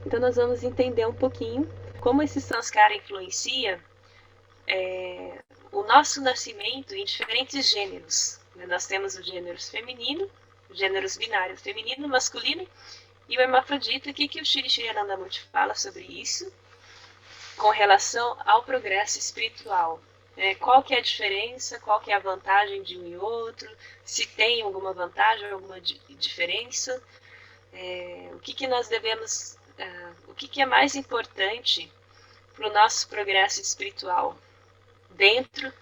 Então nós vamos entender um pouquinho como esse samskara influencia o nosso nascimento em diferentes gêneros. Nós temos os gêneros feminino, os gêneros binários feminino, masculino e o hermafrodita. O que o Shri Shri Anandamurti fala sobre isso com relação ao progresso espiritual? Qual que é a diferença, qual que é a vantagem de um e outro, se tem alguma vantagem, alguma diferença, o que nós devemos, o que é mais importante para o nosso progresso espiritual dentro,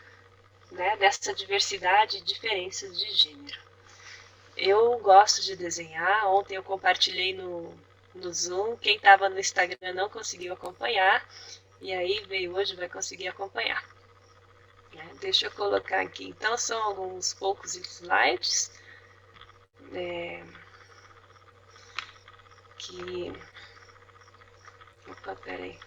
né, dessa diversidade e diferenças de gênero. Eu gosto de desenhar. Ontem eu compartilhei no Zoom. Quem estava no Instagram não conseguiu acompanhar, e aí veio hoje, vai conseguir acompanhar. Deixa eu colocar aqui. Então são alguns poucos slides que... Opa, peraí.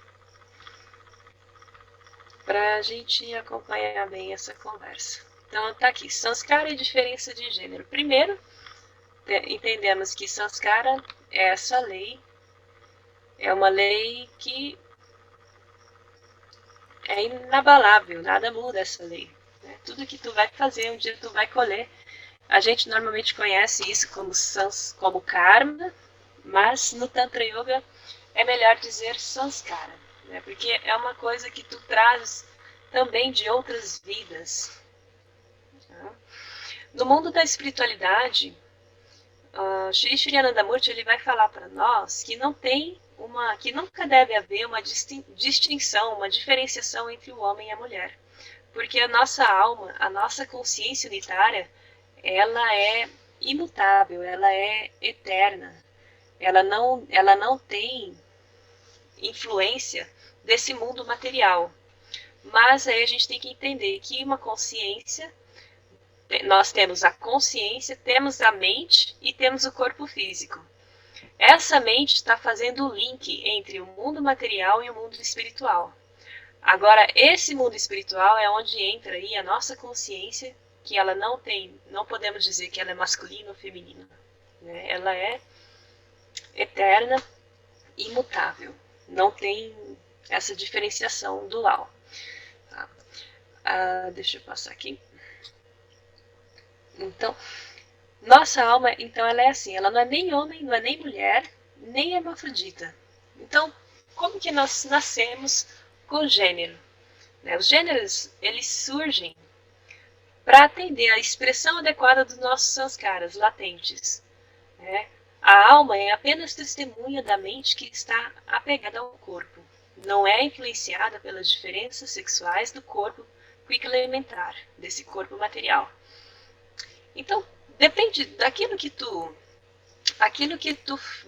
Para a gente acompanhar bem essa conversa. Então tá aqui, samskara e diferença de gênero. Primeiro, entendemos que samskara é essa lei, é uma lei que é inabalável, nada muda essa lei. Tudo que tu vai fazer, um dia tu vai colher. A gente normalmente conhece isso como karma, mas no Tantra Yoga é melhor dizer samskara, né? Porque é uma coisa que tu traz também de outras vidas. No mundo da espiritualidade, Shri Shri Anandamurti ele vai falar para nós que que nunca deve haver uma distinção, uma diferenciação entre o homem e a mulher, porque a nossa alma, a nossa consciência unitária, ela é imutável, ela é eterna, ela não tem influência desse mundo material. Mas aí a gente tem que entender que uma consciência, nós temos a consciência, temos a mente e temos o corpo físico. Essa mente está fazendo o link entre o mundo material e o mundo espiritual. Agora, esse mundo espiritual é onde entra aí a nossa consciência, que ela não podemos dizer que ela é masculina ou feminina. Né? Ela é eterna, imutável. Não tem essa diferenciação dual. Tá? Deixa eu passar aqui. Então, nossa alma, então, ela é assim, ela não é nem homem, não é nem mulher, nem hermafrodita. Então, como que nós nascemos com gênero? Os gêneros, eles surgem para atender a expressão adequada dos nossos samskaras latentes. A alma é apenas testemunha da mente que está apegada ao corpo. Não é influenciada pelas diferenças sexuais do corpo quick-elementar, desse corpo material. Então, depende daquilo que tu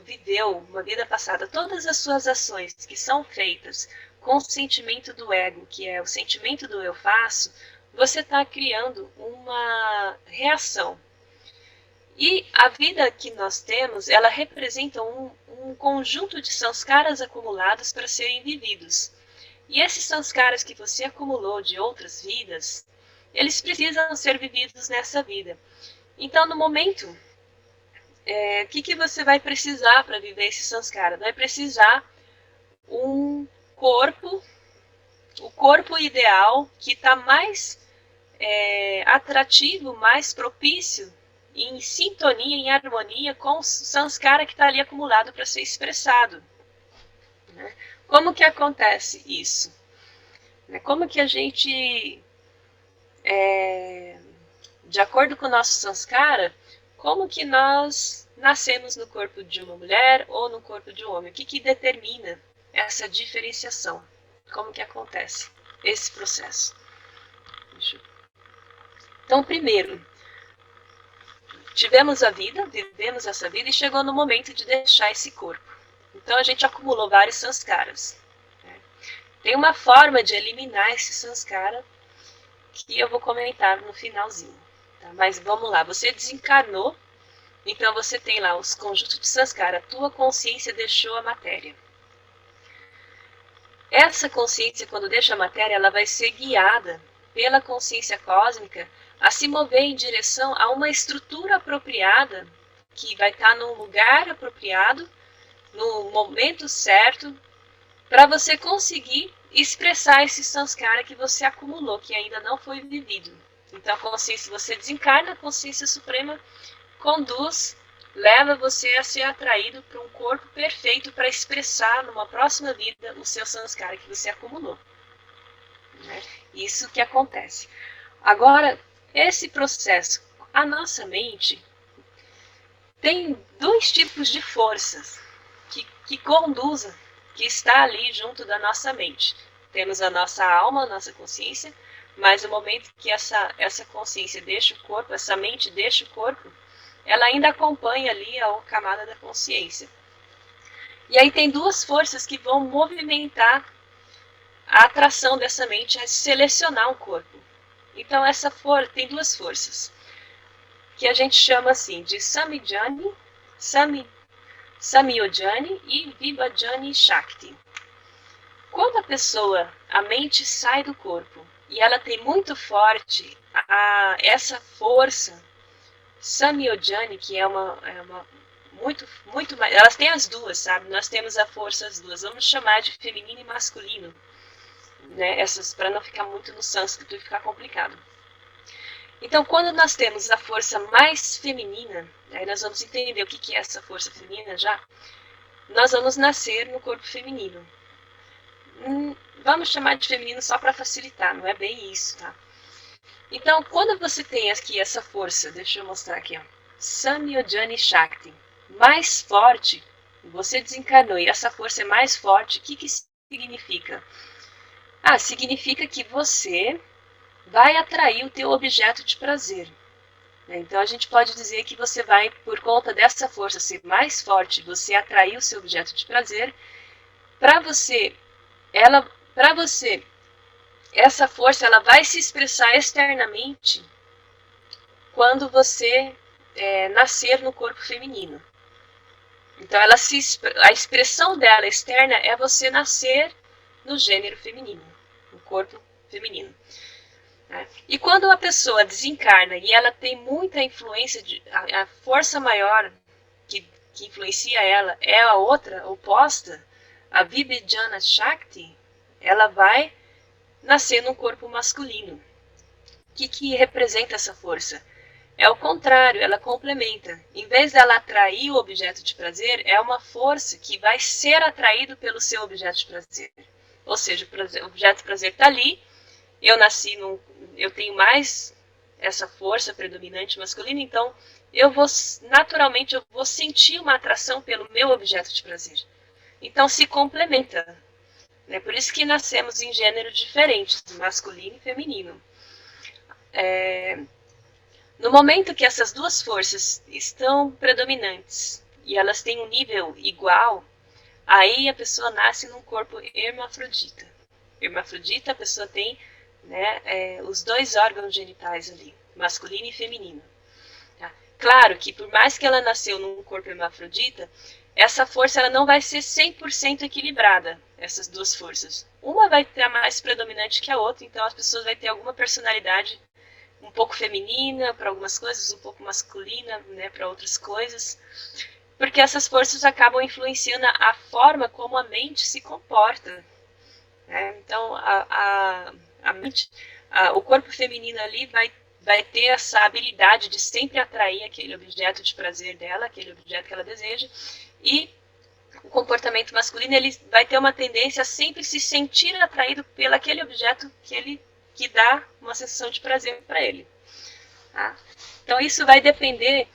viveu uma vida passada, todas as suas ações que são feitas com o sentimento do ego, que é o sentimento do eu faço, você está criando uma reação. E a vida que nós temos, ela representa um conjunto de samskaras acumulados para serem vividos. E esses samskaras que você acumulou de outras vidas, eles precisam ser vividos nessa vida. Então, no momento, o que você vai precisar para viver esse samskara? Vai precisar um corpo, o corpo ideal que está mais atrativo, mais propício, em sintonia, em harmonia com o samskara que está ali acumulado para ser expressado. Como que acontece isso? Como que a gente, de acordo com o nosso samskara, como que nós nascemos no corpo de uma mulher ou no corpo de um homem? O que determina essa diferenciação? Como que acontece esse processo? Então, primeiro, tivemos a vida, vivemos essa vida e chegou no momento de deixar esse corpo. Então a gente acumulou vários samskaras. Tem uma forma de eliminar esse samskara que eu vou comentar no finalzinho. Tá? Mas vamos lá, você desencarnou, então você tem lá os conjuntos de samskara, a tua consciência deixou a matéria. Essa consciência, quando deixa a matéria, ela vai ser guiada pela consciência cósmica a se mover em direção a uma estrutura apropriada, que vai estar num lugar apropriado, no momento certo, para você conseguir expressar esse samskara que você acumulou, que ainda não foi vivido. Então a consciência, você desencarna, a consciência suprema conduz, leva você a ser atraído para um corpo perfeito para expressar numa próxima vida o seu samskara que você acumulou. Né? Isso que acontece. Agora, esse processo, a nossa mente tem dois tipos de forças que conduzem, que está ali junto da nossa mente. Temos a nossa alma, a nossa consciência, mas no momento que essa consciência deixa o corpo, essa mente deixa o corpo, ela ainda acompanha ali a camada da consciência. E aí tem duas forças que vão movimentar a atração dessa mente a selecionar um corpo. Então tem duas forças, que a gente chama assim de Samyojani, Samyojani e Vibhajani Shakti. Quando a mente sai do corpo e ela tem muito forte essa força Samyojani, que é uma muito mais, elas têm as duas, sabe? Nós temos a força as duas, vamos chamar de feminino e masculino, né? Essas, para não ficar muito no sânscrito e ficar complicado. Então, quando nós temos a força mais feminina, aí nós vamos entender o que é essa força feminina já, nós vamos nascer no corpo feminino. Vamos chamar de feminino só para facilitar, não é bem isso, tá? Então, quando você tem aqui essa força, deixa eu mostrar aqui, ó, Samyojani Shakti, mais forte, você desencarnou e essa força é mais forte, o que significa? Significa que você vai atrair o teu objeto de prazer. Então a gente pode dizer que você vai, por conta dessa força ser mais forte, você atrair o seu objeto de prazer. Para você, essa força ela vai se expressar externamente quando você nascer no corpo feminino. Então a expressão dela externa é você nascer no gênero feminino, no corpo feminino. E quando a pessoa desencarna e ela tem muita influência, a força maior que influencia ela é a outra, oposta, a Vibhajana Shakti, ela vai nascer num corpo masculino. O que representa essa força? É o contrário, ela complementa. Em vez dela atrair o objeto de prazer, é uma força que vai ser atraído pelo seu objeto de prazer. Ou seja, o objeto de prazer está ali, eu tenho mais essa força predominante masculina, então naturalmente eu vou sentir uma atração pelo meu objeto de prazer. Então se complementa. Né? Por isso que nascemos em gêneros diferentes, masculino e feminino. No momento que essas duas forças estão predominantes e elas têm um nível igual, aí a pessoa nasce num corpo hermafrodita. Hermafrodita, a pessoa tem os dois órgãos genitais ali, masculino e feminino. Tá? Claro que por mais que ela nasceu num corpo hermafrodita, essa força ela não vai ser 100% equilibrada, essas duas forças. Uma vai ter mais predominante que a outra, então as pessoas vão ter alguma personalidade um pouco feminina para algumas coisas, um pouco masculina, né, para outras coisas, porque essas forças acabam influenciando a forma como a mente se comporta. Né? Então, a mente, o corpo feminino ali vai ter essa habilidade de sempre atrair aquele objeto de prazer dela, aquele objeto que ela deseja, e o comportamento masculino ele vai ter uma tendência a sempre se sentir atraído pelo aquele objeto que dá uma sensação de prazer para ele. Tá? Então isso vai depender,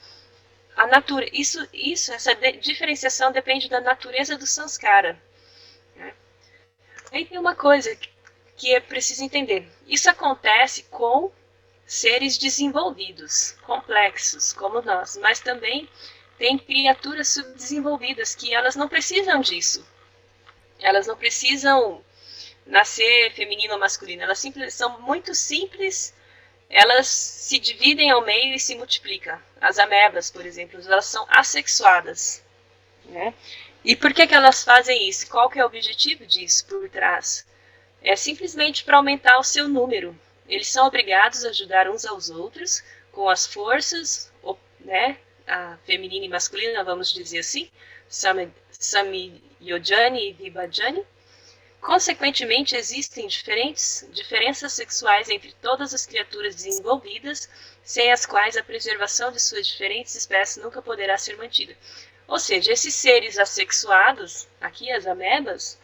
essa diferenciação depende da natureza do samskara. Né? Aí tem uma coisa que é preciso entender. Isso acontece com seres desenvolvidos, complexos, como nós, mas também tem criaturas subdesenvolvidas que elas não precisam disso. Elas não precisam nascer feminino ou masculino. Elas são muito simples, elas se dividem ao meio e se multiplicam. As amebas, por exemplo, elas são assexuadas. Né? E por que elas fazem isso? Qual que é o objetivo disso por trás? É simplesmente para aumentar o seu número. Eles são obrigados a ajudar uns aos outros com as forças, né, a feminina e masculina, vamos dizer assim, Samyojani e Vibhajani. Consequentemente, existem diferenças sexuais entre todas as criaturas desenvolvidas, sem as quais a preservação de suas diferentes espécies nunca poderá ser mantida. Ou seja, esses seres assexuados, aqui as amebas,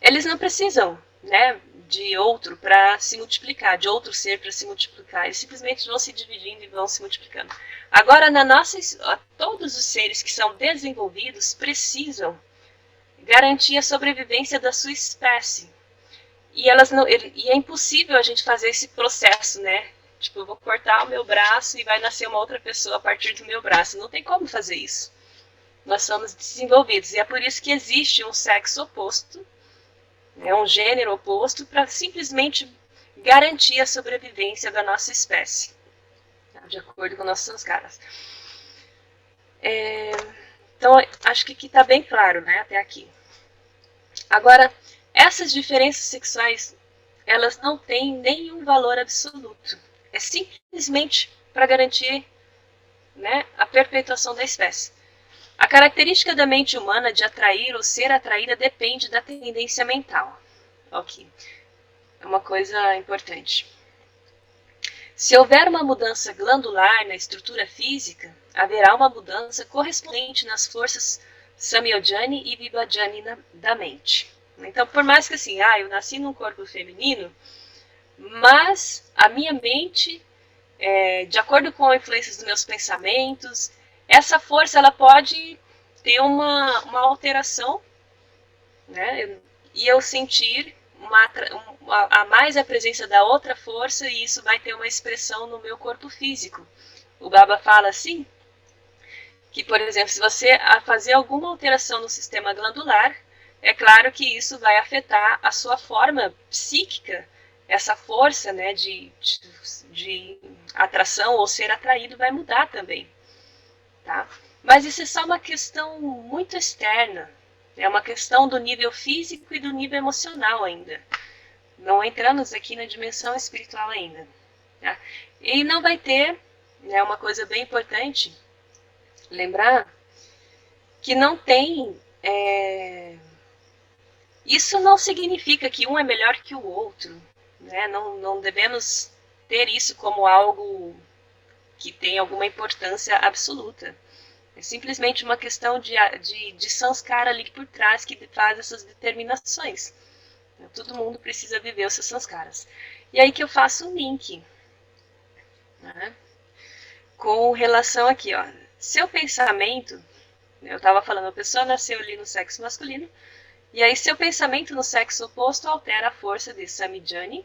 eles não precisam, né, de outro para se multiplicar, de outro ser para se multiplicar. Eles simplesmente vão se dividindo e vão se multiplicando. Agora, todos os seres que são desenvolvidos precisam garantir a sobrevivência da sua espécie. E é impossível a gente fazer esse processo, né? Tipo, eu vou cortar o meu braço e vai nascer uma outra pessoa a partir do meu braço. Não tem como fazer isso. Nós somos desenvolvidos. E é por isso que existe um sexo oposto, né, um gênero oposto, para simplesmente garantir a sobrevivência da nossa espécie, de acordo com nossos sanskaras. Então, acho que aqui está bem claro, né, até aqui. Agora, essas diferenças sexuais, elas não têm nenhum valor absoluto. É simplesmente para garantir, né, a perpetuação da espécie. A característica da mente humana de atrair ou ser atraída depende da tendência mental. Ok. É uma coisa importante. Se houver uma mudança glandular na estrutura física, haverá uma mudança correspondente nas forças Samyojani e Vibhajani da mente. Então, por mais que assim, eu nasci num corpo feminino, mas a minha mente, de acordo com as influências dos meus pensamentos, essa força ela pode ter uma alteração, né? E eu sentir a mais a presença da outra força, e isso vai ter uma expressão no meu corpo físico. O Baba fala assim, que, por exemplo, se você fazer alguma alteração no sistema glandular, é claro que isso vai afetar a sua forma psíquica, essa força, né, de atração ou ser atraído vai mudar também. Tá? Mas isso é só uma questão muito externa, é uma questão do nível físico e do nível emocional ainda. Não entramos aqui na dimensão espiritual ainda. Tá? E não vai ter, né, uma coisa bem importante, lembrar que não tem... Isso não significa que um é melhor que o outro. Né? Não devemos ter isso como algo que tem alguma importância absoluta. É simplesmente uma questão de sanskara ali por trás que faz essas determinações. Então, todo mundo precisa viver os seus sanskaras. E aí que eu faço um link, né, com relação aqui, ó. Seu pensamento, eu estava falando, a pessoa nasceu ali no sexo masculino, e aí seu pensamento no sexo oposto altera a força de Samyojani,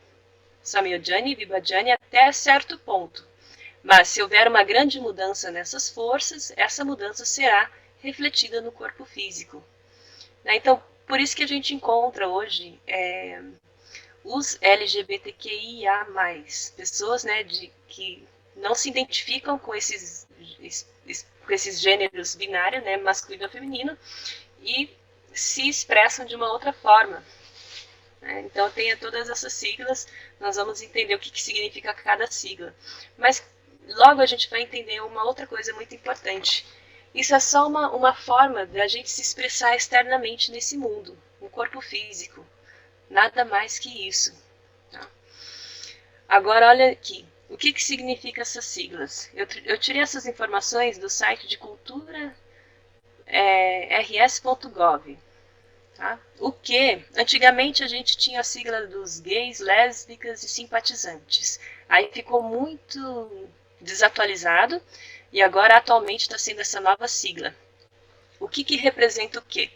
Vibhajani até certo ponto. Mas se houver uma grande mudança nessas forças, essa mudança será refletida no corpo físico. Então, por isso que a gente encontra hoje os LGBTQIA+, pessoas, né, que não se identificam com esses gêneros binários, né, masculino ou feminino, e se expressam de uma outra forma. Então, tem todas essas siglas, nós vamos entender o que significa cada sigla. Mas logo a gente vai entender uma outra coisa muito importante. Isso é só uma forma da gente se expressar externamente nesse mundo, no corpo físico. Nada mais que isso. Tá? Agora, olha aqui. O que significa essas siglas? Eu tirei essas informações do site de cultura rs.gov. Tá? O que? Antigamente a gente tinha a sigla dos gays, lésbicas e simpatizantes. Aí ficou muito desatualizado e agora atualmente está sendo essa nova sigla. O que representa o quê?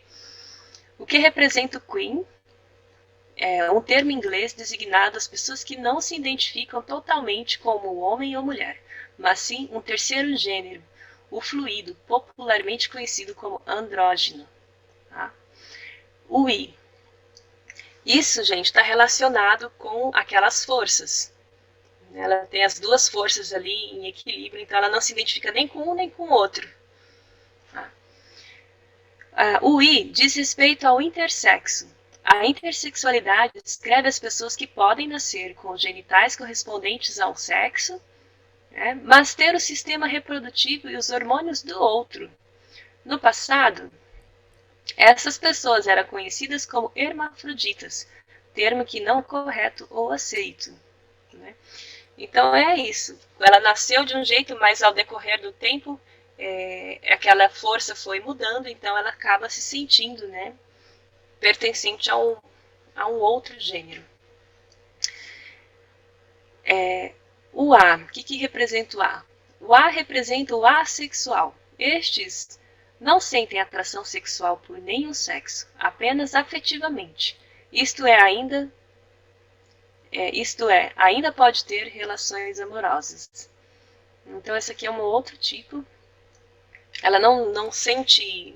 O que representa o queen é um termo inglês designado às pessoas que não se identificam totalmente como homem ou mulher, mas sim um terceiro gênero, o fluido, popularmente conhecido como andrógeno. Tá? O I. Isso, gente, está relacionado com aquelas forças. Ela tem as duas forças ali em equilíbrio, então ela não se identifica nem com um nem com o outro. Tá? O I diz respeito ao intersexo. A intersexualidade descreve as pessoas que podem nascer com genitais correspondentes a um sexo, mas ter o sistema reprodutivo e os hormônios do outro. No passado, Essas pessoas eram conhecidas como hermafroditas, termo que não é correto ou aceito, né? Então é isso. Ela nasceu de um jeito, mas ao decorrer do tempo, aquela força foi mudando, então ela acaba se sentindo, né, pertencente a um outro gênero. O A, o que representa o A? O A representa o assexual. Estes não sentem atração sexual por nenhum sexo, apenas afetivamente. Isto é, ainda pode ter relações amorosas. Então, esse aqui é um outro tipo. Ela não sente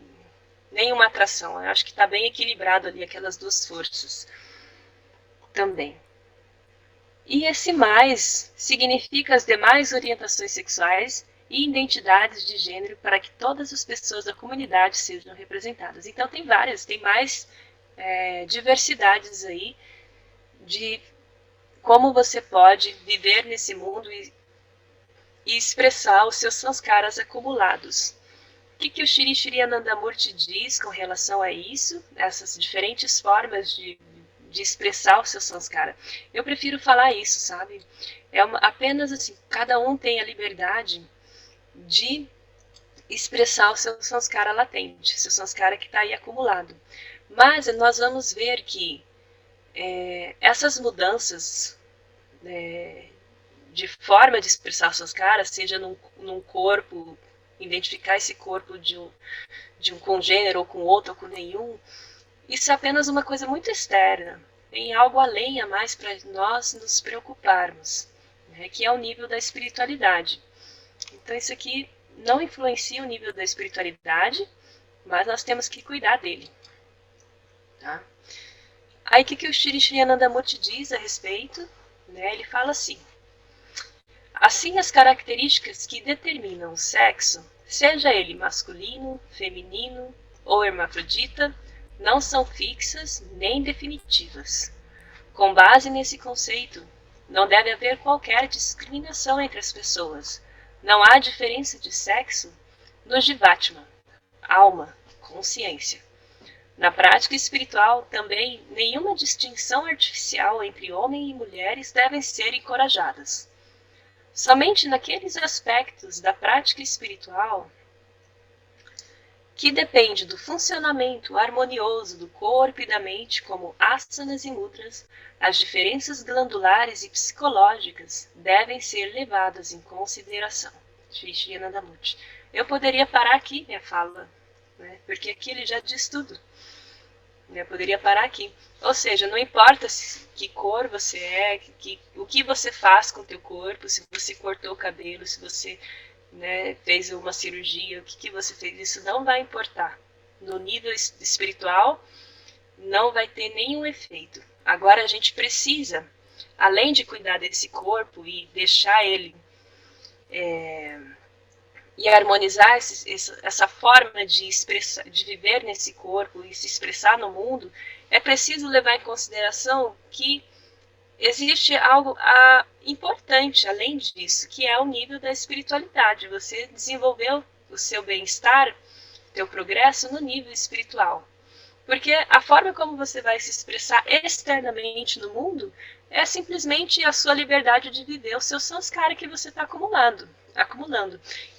nenhuma atração. Eu acho que está bem equilibrado ali aquelas duas forças também. E esse mais significa as demais orientações sexuais e identidades de gênero para que todas as pessoas da comunidade sejam representadas. Então tem mais diversidades aí de como você pode viver nesse mundo e expressar os seus sanskaras acumulados. O que o Shri Shri Anandamurti diz com relação a isso, essas diferentes formas de expressar o seu sanskara? Eu prefiro falar isso, sabe? Apenas assim, cada um tem a liberdade de expressar o seu sanskara latente, seu sanskara que está aí acumulado. Mas nós vamos ver que essas mudanças de forma de expressar seus caras, seja num corpo, identificar esse corpo de um congênero ou com outro ou com nenhum, isso é apenas uma coisa muito externa. Tem algo além a mais para nós nos preocuparmos, né, que é o nível da espiritualidade. Então isso aqui não influencia o nível da espiritualidade, mas nós temos que cuidar dele. Tá? Aí o que o Shri Shri Anandamurti diz a respeito? Né, ele fala assim: assim, as características que determinam o sexo, seja ele masculino, feminino ou hermafrodita, não são fixas nem definitivas. Com base nesse conceito, não deve haver qualquer discriminação entre as pessoas. Não há diferença de sexo no Jivatma, alma, consciência. Na prática espiritual, também, nenhuma distinção artificial entre homens e mulheres devem ser encorajadas. Somente naqueles aspectos da prática espiritual que depende do funcionamento harmonioso do corpo e da mente, como asanas e mudras, as diferenças glandulares e psicológicas devem ser levadas em consideração. Shri Shri Anandamurti. Eu poderia parar aqui minha fala, né, porque aqui ele já diz tudo. Eu poderia parar aqui. Ou seja, não importa que cor você é, o que você faz com o teu corpo, se você cortou o cabelo, se você, né, fez uma cirurgia, o que você fez, isso não vai importar. No nível espiritual, não vai ter nenhum efeito. Agora a gente precisa, além de cuidar desse corpo e deixar ele e harmonizar essa forma de viver nesse corpo e se expressar no mundo, é preciso levar em consideração que existe algo importante além disso, que é o nível da espiritualidade. Você desenvolveu o seu bem-estar, teu progresso no nível espiritual. Porque a forma como você vai se expressar externamente no mundo é simplesmente a sua liberdade de viver o seu sanskara que você está acumulando.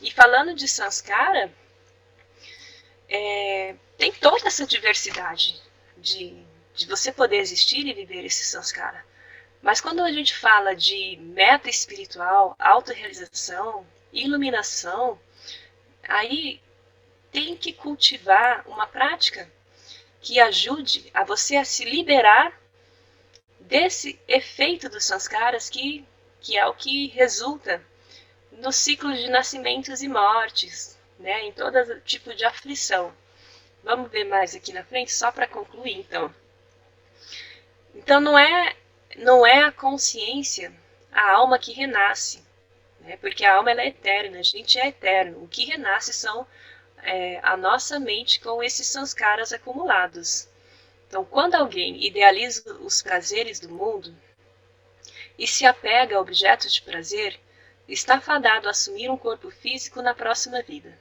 E falando de sanskara, tem toda essa diversidade de você poder existir e viver esse sanskara. Mas quando a gente fala de meta espiritual, autorrealização, iluminação, aí tem que cultivar uma prática que ajude a você a se liberar desse efeito dos sanskaras que é o que resulta no ciclo de nascimentos e mortes, né, em todo tipo de aflição. Vamos ver mais aqui na frente, só para concluir, então. Então não é a consciência, a alma que renasce, né, porque a alma ela é eterna, a gente é eterno. O que renasce são a nossa mente com esses sanskaras acumulados. Então, quando alguém idealiza os prazeres do mundo e se apega a objetos de prazer, está fadado a assumir um corpo físico na próxima vida.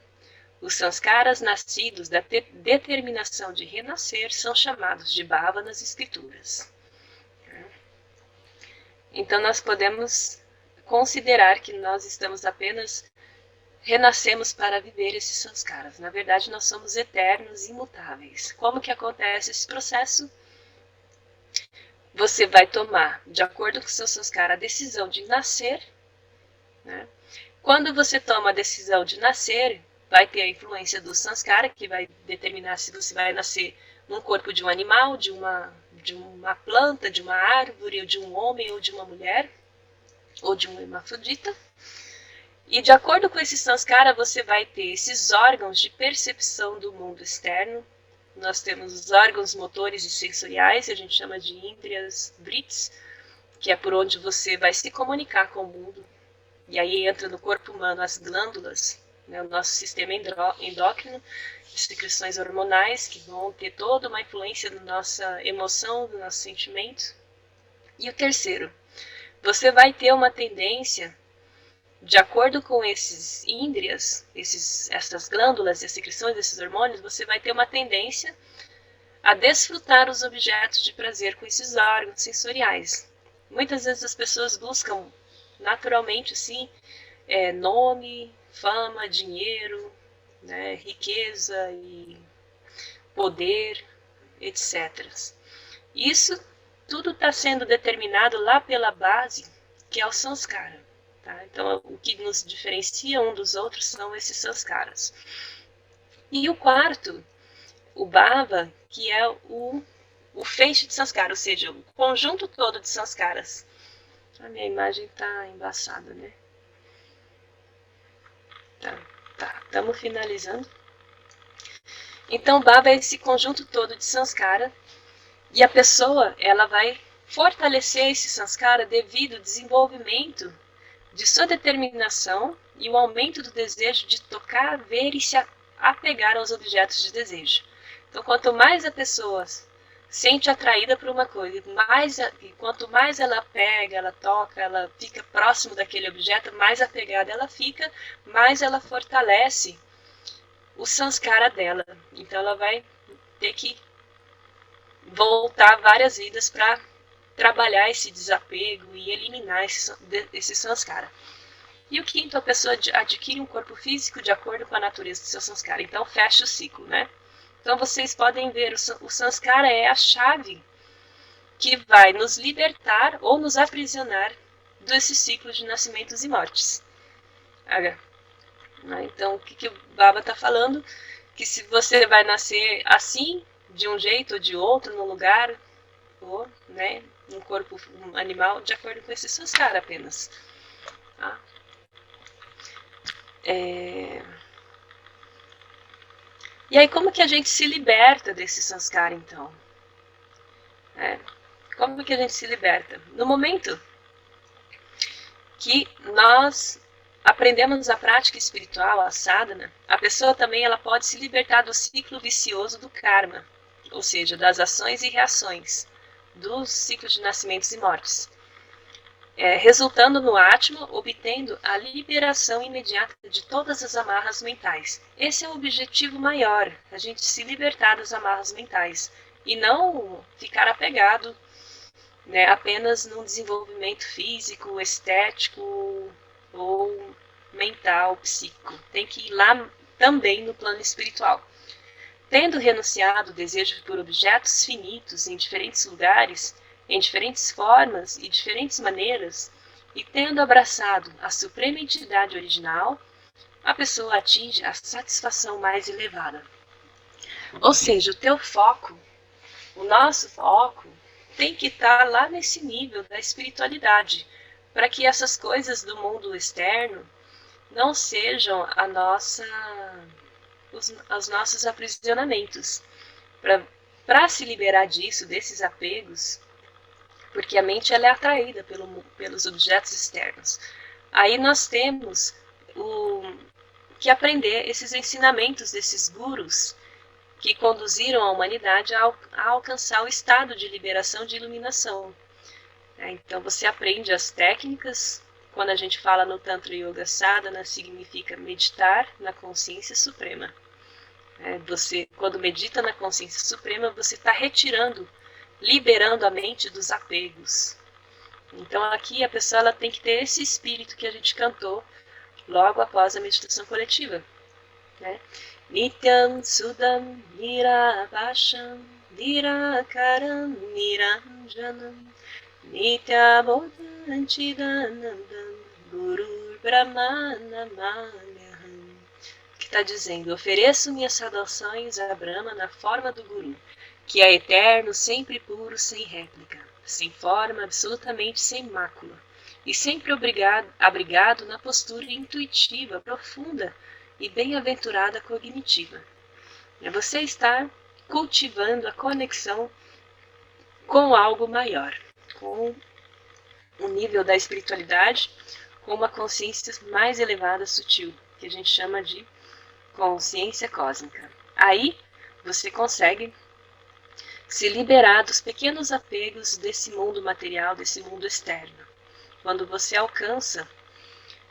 Os sanskaras nascidos da determinação de renascer são chamados de bhava nas escrituras. Então nós podemos considerar que nós estamos apenas renascemos para viver esses sanskaras. Na verdade, nós somos eternos e imutáveis. Como que acontece esse processo? Você vai tomar, de acordo com o seu sanskara, a decisão de nascer. Né? Quando você toma a decisão de nascer, vai ter a influência do sanskara, que vai determinar se você vai nascer num corpo de um animal, de uma planta, de uma árvore, ou de um homem, ou de uma mulher, ou de um hermafrodita. E de acordo com esse sanskara, você vai ter esses órgãos de percepção do mundo externo. Nós temos os órgãos motores e sensoriais, a gente chama de Indriyas Vrits, que é por onde você vai se comunicar com o mundo. E aí entra no corpo humano as glândulas, né, o nosso sistema endócrino, secreções hormonais, que vão ter toda uma influência na nossa emoção, no nosso sentimento. E o terceiro, você vai ter uma tendência, de acordo com esses índrias, essas glândulas e as secreções desses hormônios, você vai ter uma tendência a desfrutar os objetos de prazer com esses órgãos sensoriais. Muitas vezes as pessoas buscam naturalmente assim, nome, fama, dinheiro, né, riqueza e poder, etc. Isso tudo está sendo determinado lá pela base, que é o sanskara. Tá? Então, o que nos diferencia um dos outros são esses sanskaras. E o quarto, o bhava, que é o feixe de sanskara, ou seja, o conjunto todo de sanskaras. A minha imagem está embaçada, né? Tá, estamos finalizando. Então, bhava é esse conjunto todo de sanskara, e a pessoa ela vai fortalecer esse sanskara devido ao desenvolvimento de sua determinação e o aumento do desejo de tocar, ver e se apegar aos objetos de desejo. Então, quanto mais a pessoa sente atraída por uma coisa, quanto mais ela pega, ela toca, ela fica próximo daquele objeto, mais apegada ela fica, mais ela fortalece o sanskara dela. Então ela vai ter que voltar várias vidas para trabalhar esse desapego e eliminar esse sanskara. E o quinto, a pessoa adquire um corpo físico de acordo com a natureza do seu sanskara. Então fecha o ciclo, né? Então vocês podem ver, o sanskara é a chave que vai nos libertar ou nos aprisionar desse ciclo de nascimentos e mortes. Então o que o Baba está falando? Que se você vai nascer assim, de um jeito ou de outro, num lugar, ou né, num corpo animal, de acordo com esse sanskara apenas. Tá? E aí, como que a gente se liberta desse sanskara, então? Como que a gente se liberta? No momento que nós aprendemos a prática espiritual, a sadhana, a pessoa também ela pode se libertar do ciclo vicioso do karma, ou seja, das ações e reações, dos ciclos de nascimentos e mortes, resultando no Atma, obtendo a liberação imediata de todas as amarras mentais. Esse é o objetivo maior, a gente se libertar das amarras mentais, e não ficar apegado, né, apenas no desenvolvimento físico, estético ou mental, psíquico. Tem que ir lá também no plano espiritual. Tendo renunciado o desejo por objetos finitos em diferentes lugares, em diferentes formas e diferentes maneiras, e tendo abraçado a suprema entidade original, a pessoa atinge a satisfação mais elevada. Ou seja, o teu foco, o nosso foco, tem que estar lá nesse nível da espiritualidade, para que essas coisas do mundo externo não sejam os nossos aprisionamentos. Para se liberar disso, desses apegos, porque a mente ela é atraída pelos objetos externos. Aí nós temos que aprender esses ensinamentos desses gurus que conduziram a humanidade a alcançar o estado de liberação de iluminação. Então você aprende as técnicas, quando a gente fala no Tantra Yoga Sadhana, significa meditar na consciência suprema. Você, quando medita na consciência suprema, você está retirando, liberando a mente dos apegos. Então aqui a pessoa ela tem que ter esse espírito que a gente cantou logo após a meditação coletiva. Nityam Sudam Nirabhasham Nirakaram Niranjanam Nityabodhanchidanandam Gurur Brahmanamanyaham, que está dizendo: ofereço minhas saudações a Brahma na forma do Guru, que é eterno, sempre puro, sem réplica, sem forma, absolutamente sem mácula, e sempre abrigado na postura intuitiva, profunda e bem-aventurada cognitiva. Você está cultivando a conexão com algo maior, com o nível da espiritualidade, com uma consciência mais elevada, sutil, que a gente chama de consciência cósmica. Aí você consegue se liberar dos pequenos apegos desse mundo material, desse mundo externo. Quando você alcança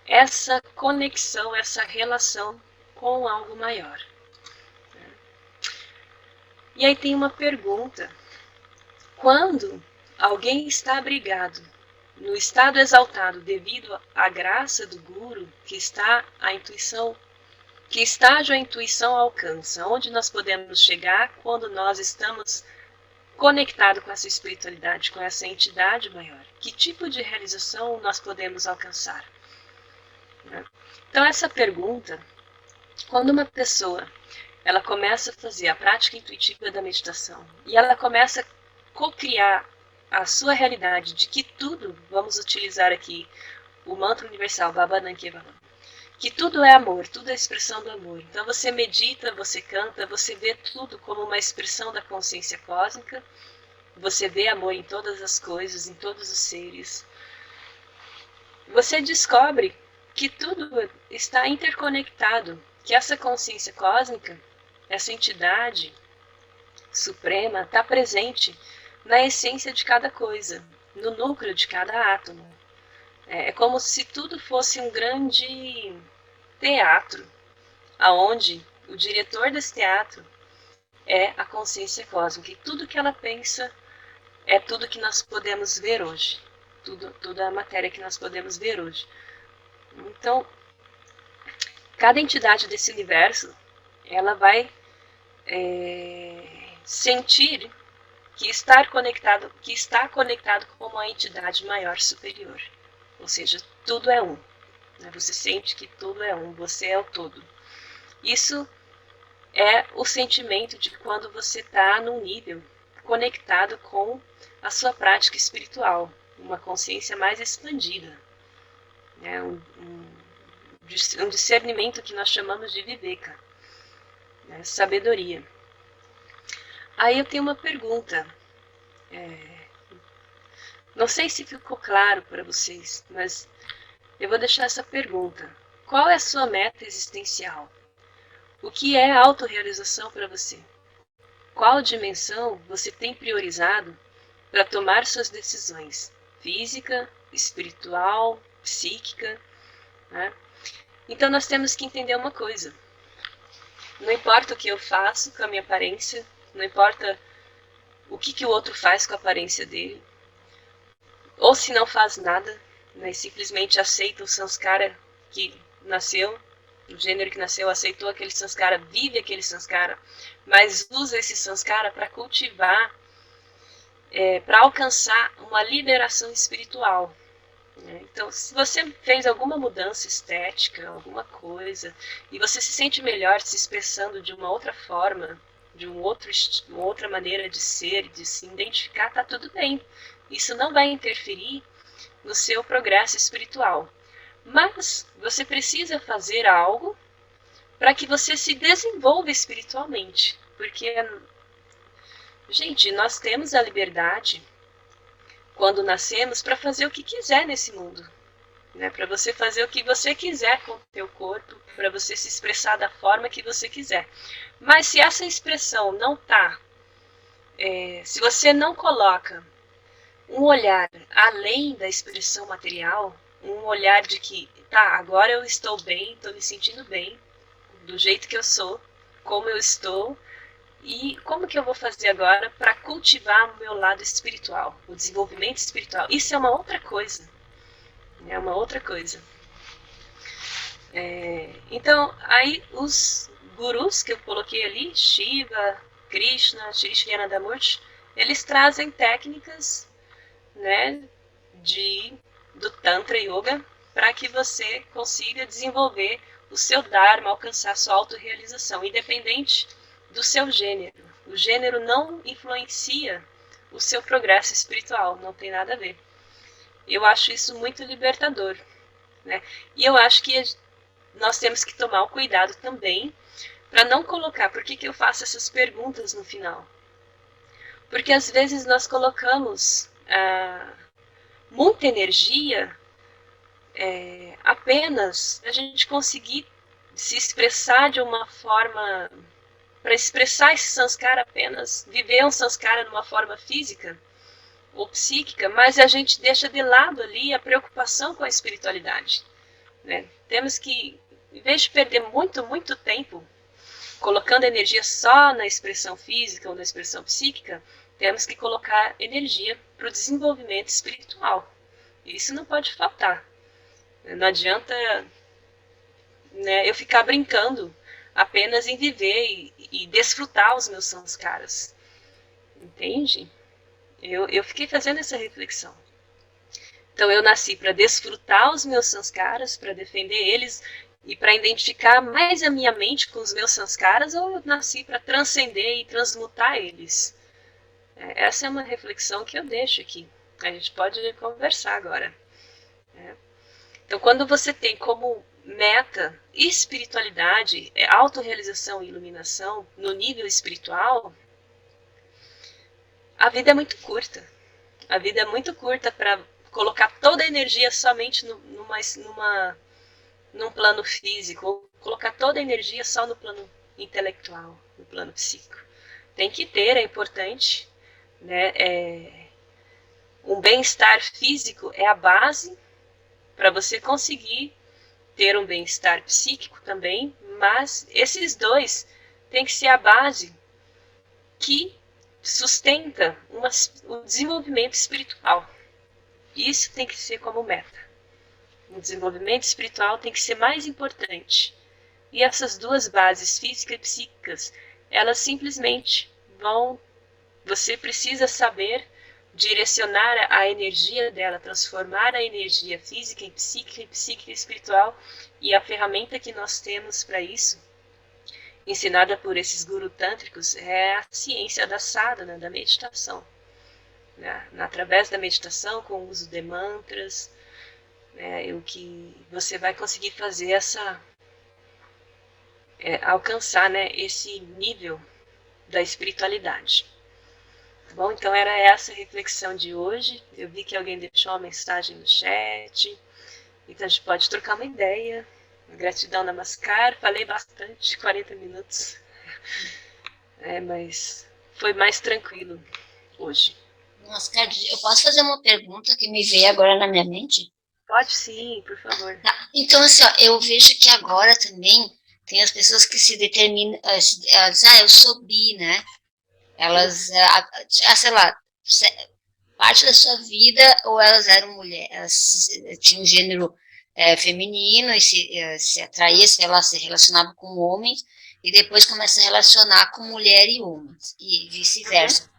essa conexão, essa relação com algo maior. E aí tem uma pergunta: quando alguém está abrigado no estado exaltado devido à graça do Guru, que estágio a intuição alcança? Onde nós podemos chegar quando nós estamos conectados com essa espiritualidade, com essa entidade maior? Que tipo de realização nós podemos alcançar? Então essa pergunta, quando uma pessoa ela começa a fazer a prática intuitiva da meditação e ela começa a co-criar a sua realidade de que tudo, vamos utilizar aqui o mantra universal Baba Nankevalam, que tudo é amor, tudo é expressão do amor. Então você medita, você canta, você vê tudo como uma expressão da consciência cósmica, você vê amor em todas as coisas, em todos os seres. Você descobre que tudo está interconectado, que essa consciência cósmica, essa entidade suprema, está presente na essência de cada coisa, no núcleo de cada átomo. É como se tudo fosse um grande teatro, aonde o diretor desse teatro é a consciência cósmica, e tudo que ela pensa é tudo que nós podemos ver hoje, toda a matéria que nós podemos ver hoje. Então, cada entidade desse universo, ela vai sentir que está conectado com uma entidade maior, superior. Ou seja, tudo é um. Você sente que tudo é um, você é o todo. Isso é o sentimento de quando você está num nível conectado com a sua prática espiritual, uma consciência mais expandida. Um discernimento que nós chamamos de viveka, sabedoria. Aí eu tenho uma pergunta. Não sei se ficou claro para vocês, mas eu vou deixar essa pergunta. Qual é a sua meta existencial? O que é autorrealização para você? Qual dimensão você tem priorizado para tomar suas decisões? Física, espiritual, psíquica? Então nós temos que entender uma coisa. Não importa o que eu faço com a minha aparência, não importa o que o outro faz com a aparência dele, ou se não faz nada, simplesmente aceita o samskara que nasceu, o gênero que nasceu, aceitou aquele samskara, vive aquele samskara, mas usa esse samskara para cultivar, para alcançar uma liberação espiritual. Então, se você fez alguma mudança estética, alguma coisa, e você se sente melhor se expressando de uma outra forma, de uma outra maneira de ser, de se identificar, tá tudo bem. Isso não vai interferir no seu progresso espiritual. Mas você precisa fazer algo para que você se desenvolva espiritualmente. Porque, gente, nós temos a liberdade, quando nascemos, para fazer o que quiser nesse mundo. Para você fazer o que você quiser com o teu corpo, para você se expressar da forma que você quiser. Mas se essa expressão não está, se você não coloca um olhar além da expressão material, um olhar de que, tá, agora eu estou bem, estou me sentindo bem, do jeito que eu sou, como eu estou, e como que eu vou fazer agora para cultivar o meu lado espiritual, o desenvolvimento espiritual. Isso é uma outra coisa. É uma outra coisa. Então, aí os gurus que eu coloquei ali, Shiva, Krishna, Shri Shri Anandamurti, eles trazem técnicas, né, do Tantra Yoga para que você consiga desenvolver o seu Dharma, alcançar sua autorrealização, independente do seu gênero. O gênero não influencia o seu progresso espiritual, não tem nada a ver. Eu acho isso muito libertador, né? E eu acho que nós temos que tomar o cuidado também para não colocar. Por que eu faço essas perguntas no final? Porque às vezes nós colocamos muita energia apenas a gente conseguir se expressar de uma forma, para expressar esse sanskara apenas, viver um sanskara numa forma física ou psíquica, mas a gente deixa de lado ali a preocupação com a espiritualidade, né? Temos que, em vez de perder muito tempo colocando energia só na expressão física ou na expressão psíquica, temos que colocar energia para o desenvolvimento espiritual. Isso não pode faltar. Não adianta, né, eu ficar brincando apenas em viver e desfrutar os meus sanskaras. Entende? Eu fiquei fazendo essa reflexão. Então eu nasci para desfrutar os meus sanskaras, para defender eles e para identificar mais a minha mente com os meus sanskaras, ou eu nasci para transcender e transmutar eles? Essa é uma reflexão que eu deixo aqui. A gente pode conversar agora. Então, quando você tem como meta espiritualidade, autorrealização e iluminação no nível espiritual, a vida é muito curta. A vida é muito curta para colocar toda a energia somente num plano físico, ou colocar toda a energia só no plano intelectual, no plano psíquico. Tem que ter, é importante, né? Um bem-estar físico é a base para você conseguir ter um bem-estar psíquico também, mas esses dois têm que ser a base que sustenta o desenvolvimento espiritual. Isso tem que ser como meta. O desenvolvimento espiritual tem que ser mais importante. E essas duas bases, física e psíquicas, elas simplesmente vão... Você precisa saber direcionar a energia dela, transformar a energia física em psíquica e psíquica em espiritual. E a ferramenta que nós temos para isso, ensinada por esses gurus tântricos, é a ciência da sadhana, da meditação. Através da meditação, com o uso de mantras, o que você vai conseguir fazer alcançar, né, esse nível da espiritualidade. Bom, então era essa a reflexão de hoje. Eu vi que alguém deixou uma mensagem no chat, então a gente pode trocar uma ideia. Gratidão, Namaskar. Falei bastante, 40 minutos, mas foi mais tranquilo hoje. Namaskar, eu posso fazer uma pergunta que me veio agora na minha mente? Pode sim, por favor. Tá. Então, assim, ó, eu vejo que agora também tem as pessoas que se determinam, elas dizem, eu sou bi, né? Elas, sei lá, parte da sua vida, ou elas eram mulheres, elas tinham um gênero feminino e se atraía, sei lá, se relacionava com homens, e depois começa a relacionar com mulher e homens, e vice-versa.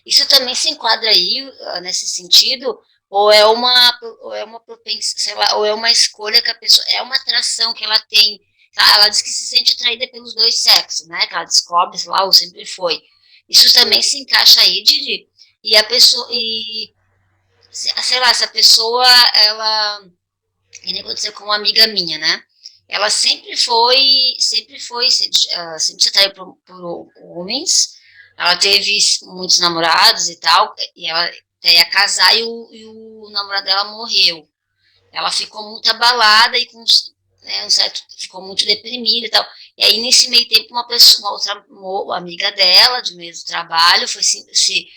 Isso também se enquadra aí, nesse sentido, ou é uma propensão, sei lá, ou é uma escolha que a pessoa, é uma atração que ela tem, ela diz que se sente atraída pelos dois sexos, né, que ela descobre, sei lá, ou sempre foi. Isso também se encaixa aí, e a pessoa, sei lá, essa pessoa, ela, que nem aconteceu com uma amiga minha, né, ela sempre se atraiu por homens, ela teve muitos namorados e tal, e ela ia casar e o namorado dela morreu. Ela ficou muito abalada e ficou muito deprimida e tal. E aí, nesse meio tempo, uma outra amiga dela, de mesmo trabalho, foi se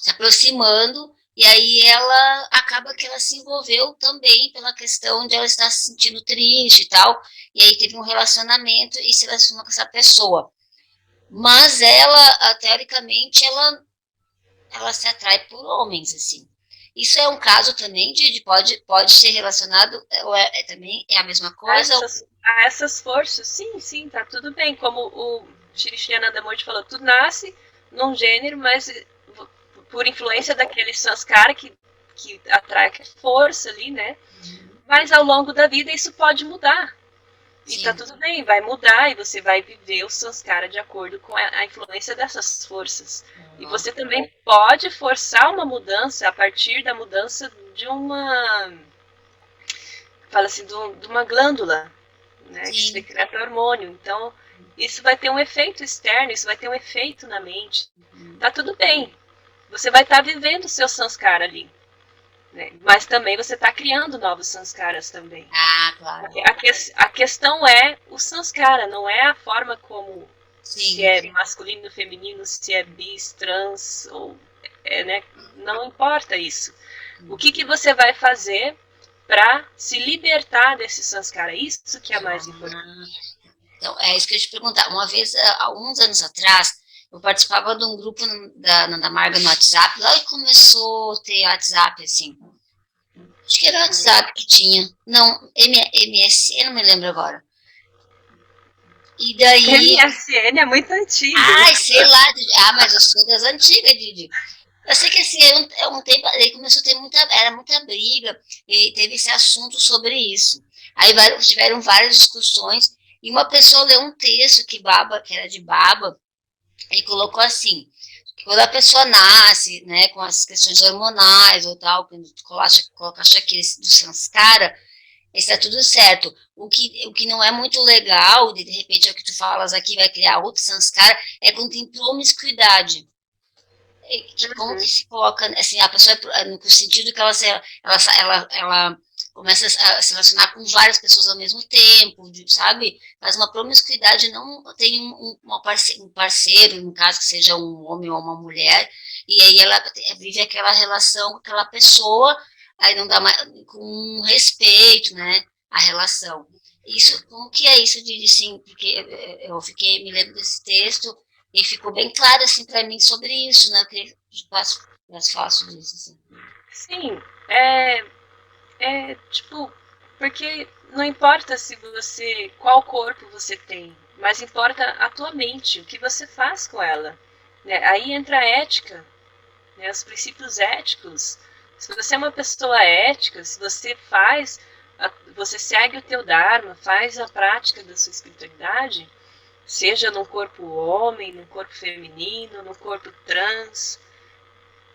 aproximando E aí ela acaba que ela se envolveu também pela questão de ela estar se sentindo triste e tal. E aí teve um relacionamento e se relacionou com essa pessoa. Mas ela, teoricamente, ela se atrai por homens, assim. Isso é um caso também pode ser relacionado, ou também é a mesma coisa? A essas forças, sim, sim, tá tudo bem. Como o Shri Shri Anandamurti falou, tu nasce num gênero, mas por influência daquele sanskara que atrai força ali, né? Mas ao longo da vida isso pode mudar. E tá tudo bem, vai mudar e você vai viver o sanskara de acordo com a influência dessas forças. E você também pode forçar uma mudança a partir da mudança de uma, fala assim, de uma glândula, né, que secreta hormônio. Então, isso vai ter um efeito externo, isso vai ter um efeito na mente. Tá tudo bem. Você vai estar vivendo o seu sanskara ali. Né? Mas também você está criando novos sanskaras também. Ah, claro. A questão é o sanskara, não é a forma como se é masculino, feminino, se é bis, trans, ou né? Não importa isso. O que você vai fazer para se libertar desse sanskara? Isso que é mais importante. Então, é isso que eu ia te perguntar. Uma vez, há alguns anos atrás, eu participava de um grupo da Nanda Marga no WhatsApp, lá que começou a ter WhatsApp, assim. Acho que era o WhatsApp que tinha. Não, MSN, não me lembro agora. E daí... MSN é muito antigo. Ai, sei lá. Mas eu sou das antigas, Didi. Eu sei que assim, um tempo, aí começou a ter era muita briga, e teve esse assunto sobre isso. Aí tiveram várias discussões, e uma pessoa leu um texto que era de Baba, e colocou assim, que quando a pessoa nasce, né, com as questões hormonais ou tal, quando coloca Shakira do Sanskara, está tudo certo. O que não é muito legal, de repente é o que tu falas aqui, vai criar outro Sanskara, é quando tem promiscuidade. Como que se coloca, assim, a pessoa, no sentido que ela começa a se relacionar com várias pessoas ao mesmo tempo, sabe? Faz uma promiscuidade, não tem um parceiro, no caso que seja um homem ou uma mulher, e aí ela vive aquela relação com aquela pessoa, aí não dá mais, com respeito, né, a relação. Isso, como que é isso de assim, porque me lembro desse texto, e ficou bem claro, assim, para mim sobre isso, né? Eu queria que mais fácil disso, assim. Sim, tipo, porque não importa se você, qual corpo você tem, mas importa a tua mente, o que você faz com ela. Né? Aí entra a ética, né? Os princípios éticos. Se você é uma pessoa ética, se você faz, você segue o teu dharma, faz a prática da sua espiritualidade, seja num corpo homem, num corpo feminino, num corpo trans,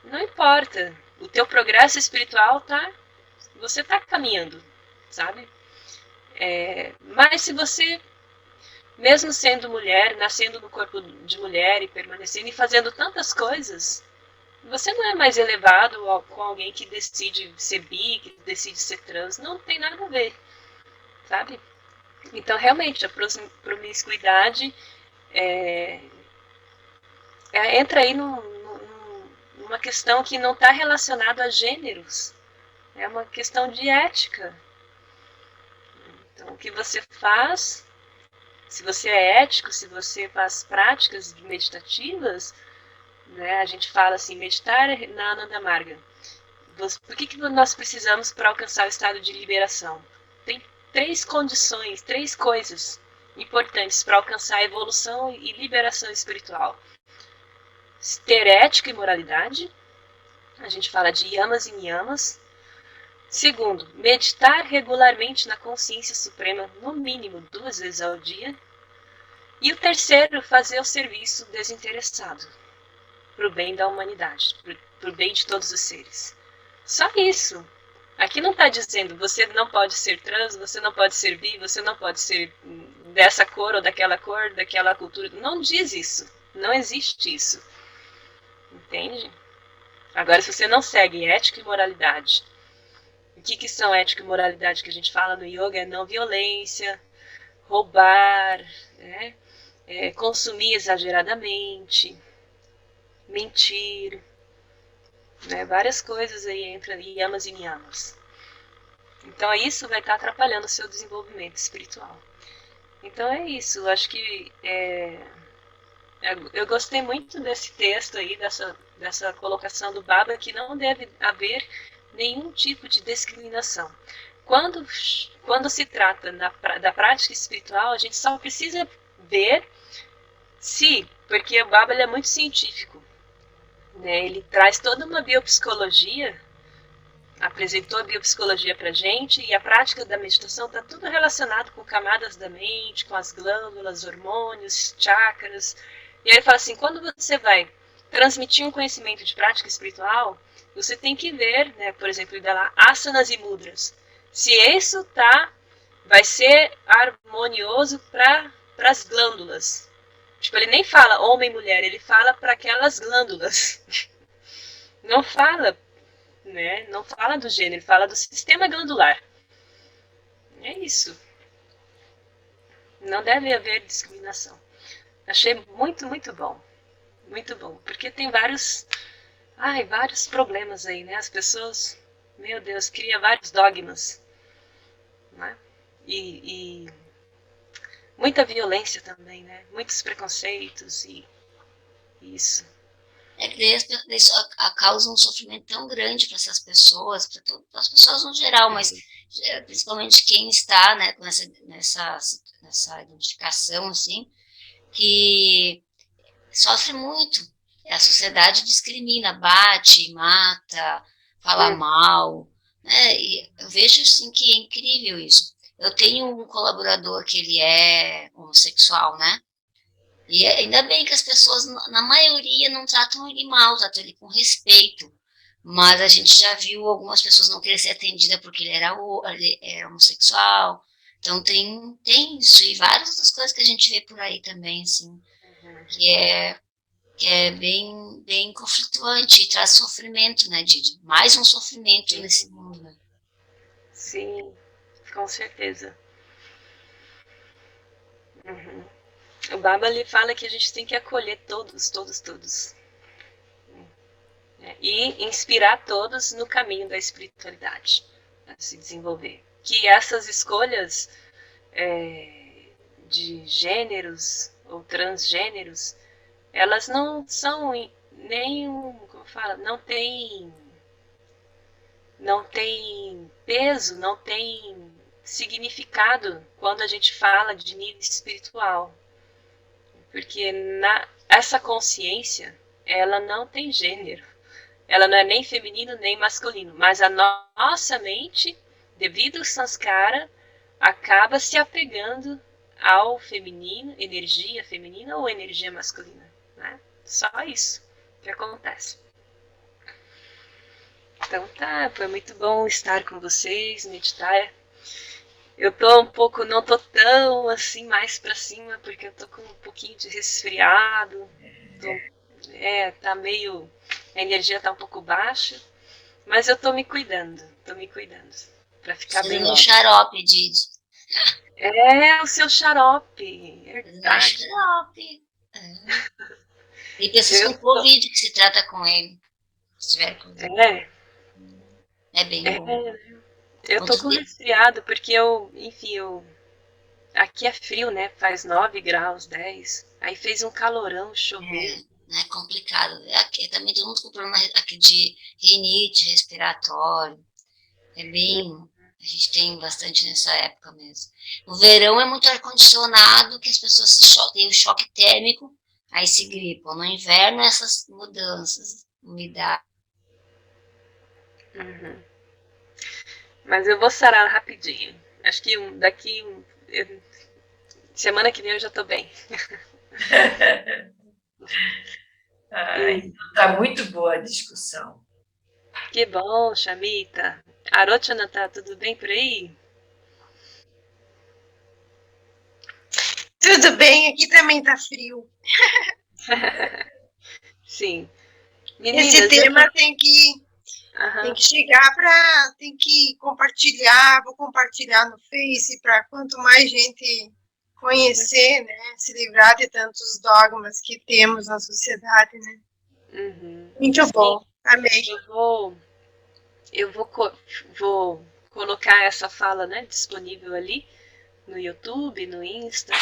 não importa. O teu progresso espiritual você tá caminhando, sabe? Mas se você, mesmo sendo mulher, nascendo no corpo de mulher e permanecendo e fazendo tantas coisas, você não é mais elevado com alguém que decide ser bi, que decide ser trans. Não tem nada a ver, sabe? Então, realmente, a promiscuidade entra aí numa questão que não está relacionada a gêneros. É uma questão de ética. Então, o que você faz, se você é ético, se você faz práticas meditativas, né, a gente fala assim, meditar na Ananda Marga. Por que nós precisamos para alcançar o estado de liberação? Tem 3 condições, 3 coisas importantes para alcançar a evolução e liberação espiritual. Ter ética e moralidade, a gente fala de yamas e niyamas. Segundo, meditar regularmente na consciência suprema, no mínimo 2 vezes ao dia. E o terceiro, fazer o serviço desinteressado, para o bem da humanidade, para o bem de todos os seres. Só isso. Aqui não está dizendo você não pode ser trans, você não pode ser bi, você não pode ser dessa cor ou daquela cor, daquela cultura. Não diz isso. Não existe isso. Entende? Agora, se você não segue ética e moralidade, o que são ética e moralidade que a gente fala no yoga? É não violência, roubar, né? Consumir exageradamente, mentir, né? Várias coisas aí entram, yamas e niyamas. Então isso vai estar atrapalhando o seu desenvolvimento espiritual. Então é isso, eu acho que eu gostei muito desse texto aí, dessa colocação do Baba, que não deve haver nenhum tipo de discriminação. Quando se trata da prática espiritual, a gente só precisa ver se, porque o Baba ele é muito científico, né? Ele traz toda uma biopsicologia, apresentou a biopsicologia para gente, e a prática da meditação está tudo relacionado com camadas da mente, com as glândulas, hormônios, chakras. E aí ele fala assim, quando você vai transmitir um conhecimento de prática espiritual, você tem que ver, né, por exemplo, ele dá lá asanas e mudras. Se isso vai ser harmonioso para as glândulas. Tipo, ele nem fala homem e mulher, ele fala para aquelas glândulas. Não fala, né? Não fala do gênero, ele fala do sistema glandular. É isso. Não deve haver discriminação. Achei muito, muito bom. Muito bom. Porque tem vários problemas aí, né? As pessoas, meu Deus, criam vários dogmas. Né? E muita violência também, né? Muitos preconceitos e isso. É que isso causa um sofrimento tão grande para essas pessoas, para as pessoas no geral, mas principalmente quem está, né, com nessa identificação, assim, que sofre muito. A sociedade discrimina, bate, mata, fala mal, né? E eu vejo, assim, que é incrível isso. Eu tenho um colaborador que ele é homossexual, né? E ainda bem que as pessoas, na maioria, não tratam ele mal, tratam ele com respeito. Mas a gente já viu algumas pessoas não querer ser atendida porque ele era homossexual. Então tem isso. E várias outras coisas que a gente vê por aí também, assim, que é bem, bem conflituante e traz sofrimento, né, Didi? Mais um sofrimento nesse mundo, né? Sim, com certeza. Uhum. O Baba ali fala que a gente tem que acolher todos, todos, todos. E inspirar todos no caminho da espiritualidade, a se desenvolver. Que essas escolhas de gêneros ou transgêneros, elas não são nem, como fala, não tem peso, não tem significado quando a gente fala de nível espiritual. Porque essa consciência, ela não tem gênero. Ela não é nem feminino nem masculino. Mas a nossa mente, devido ao sanskara, acaba se apegando ao feminino, energia feminina ou energia masculina. Né? Só isso que acontece. Então tá, foi muito bom estar com vocês, meditar. Eu tô um pouco, não tô tão assim mais pra cima, porque eu tô com um pouquinho de resfriado. Tá meio. A energia tá um pouco baixa, mas eu tô me cuidando, pra ficar bem Fazendo um logo. xarope, Didi. O seu xarope, verdade. Xarope. Tem pessoas com Covid que se trata com ele. Se tiver Covid. É bem bom. Eu tô com resfriado porque aqui é frio, né? Faz 9 graus, 10. Aí fez um calorão, choveu. É complicado. Aqui, também todo mundo com problema aqui de rinite respiratório. É bem. A gente tem bastante nessa época mesmo. No verão é muito ar-condicionado, que as pessoas têm o choque térmico, aí se gripam. No inverno, essas mudanças, umidade. Uhum. Mas eu vou sarar rapidinho. Acho que semana que vem eu já tô bem. Então tá muito boa a discussão. Que bom, Chamita. Arochana, tá tudo bem por aí? Tudo bem, aqui também tá frio. Sim. Meninas, esse tema tem que chegar tem que compartilhar, vou compartilhar no Face para quanto mais gente conhecer, né, se livrar de tantos dogmas que temos na sociedade, né. Muito bom. Amém. Vou colocar essa fala, né, disponível ali no YouTube, no Insta.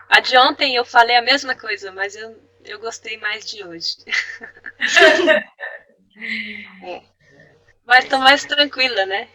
A de ontem eu falei a mesma coisa, mas eu gostei mais de hoje. Mas tô mais tranquila, né?